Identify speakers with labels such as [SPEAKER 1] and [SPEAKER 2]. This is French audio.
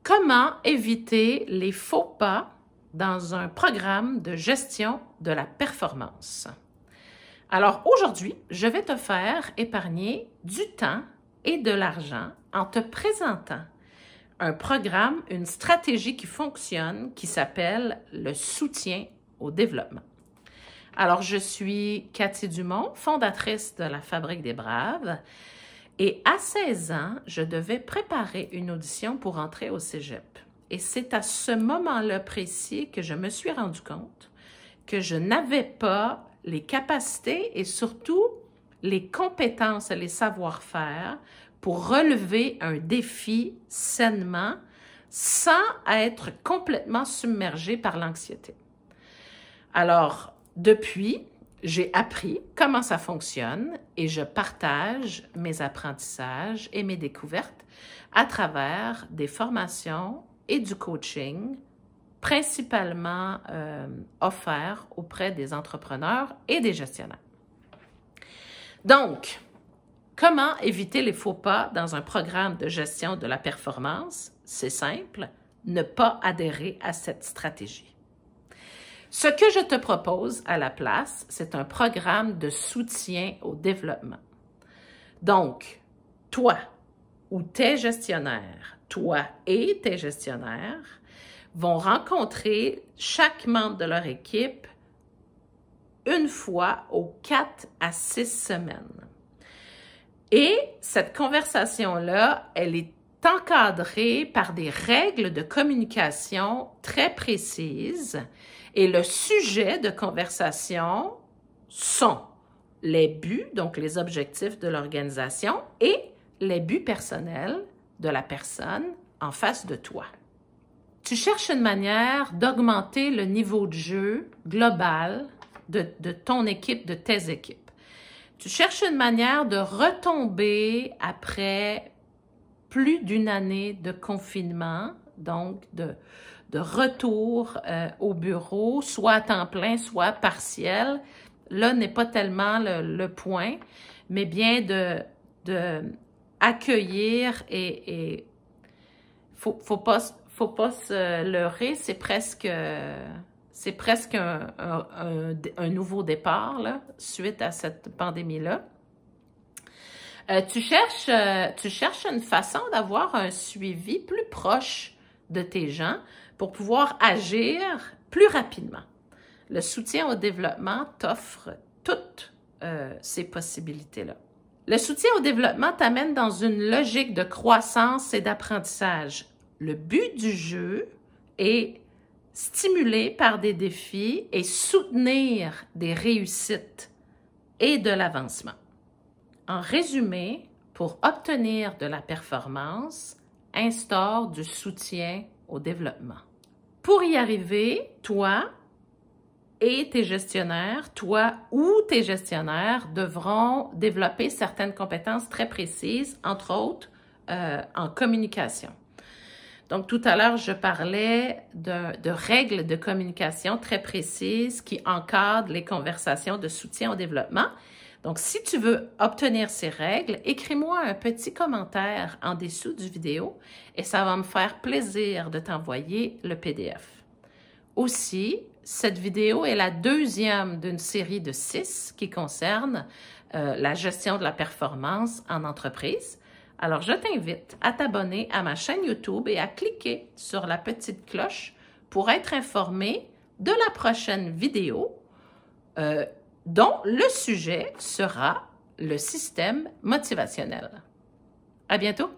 [SPEAKER 1] Comment éviter les faux pas dans un programme de gestion de la performance? Alors aujourd'hui, je vais te faire épargner du temps et de l'argent en te présentant un programme, une stratégie qui fonctionne, qui s'appelle le soutien au développement. Alors, je suis Cathy Dumont, fondatrice de la Fabrique des Braves, et à 16 ans, je devais préparer une audition pour entrer au cégep. Et c'est à ce moment-là précis que je me suis rendu compte que je n'avais pas les capacités et surtout les compétences et les savoir-faire pour relever un défi sainement sans être complètement submergé par l'anxiété. Alors, depuis, j'ai appris comment ça fonctionne et je partage mes apprentissages et mes découvertes à travers des formations et du coaching, principalement offerts auprès des entrepreneurs et des gestionnaires. Donc, comment éviter les faux pas dans un programme de gestion de la performance? C'est simple, ne pas adhérer à cette stratégie. Ce que je te propose à la place, c'est un programme de soutien au développement. Donc, toi ou tes gestionnaires, toi et tes gestionnaires vont rencontrer chaque membre de leur équipe une fois aux 4 à 6 semaines. Et cette conversation-là, elle est encadrée par des règles de communication très précises. Et le sujet de conversation sont les buts, donc les objectifs de l'organisation et les buts personnels de la personne en face de toi. Tu cherches une manière d'augmenter le niveau de jeu global de ton équipe, de tes équipes. Tu cherches une manière de retomber après plus d'une année de confinement, donc de retour au bureau, soit à temps plein, soit partiel. Là n'est pas tellement le point, mais bien de accueillir et faut pas se leurrer, c'est presque un nouveau départ là, suite à cette pandémie-là. Tu cherches une façon d'avoir un suivi plus proche de tes gens pour pouvoir agir plus rapidement. Le soutien au développement t'offre toutes ces possibilités-là. Le soutien au développement t'amène dans une logique de croissance et d'apprentissage. Le but du jeu est stimuler par des défis et soutenir des réussites et de l'avancement. En résumé, pour obtenir de la performance, instaure du soutien au développement. Pour y arriver, toi et tes gestionnaires, toi ou tes gestionnaires devront développer certaines compétences très précises, entre autres en communication. Donc, tout à l'heure, je parlais de règles de communication très précises qui encadrent les conversations de soutien au développement. Donc, si tu veux obtenir ces règles, écris-moi un petit commentaire en dessous du vidéo et ça va me faire plaisir de t'envoyer le PDF. Aussi, cette vidéo est la deuxième d'une série de 6 qui concerne la gestion de la performance en entreprise. Alors, je t'invite à t'abonner à ma chaîne YouTube et à cliquer sur la petite cloche pour être informé de la prochaine vidéo dont le sujet sera le système motivationnel. À bientôt!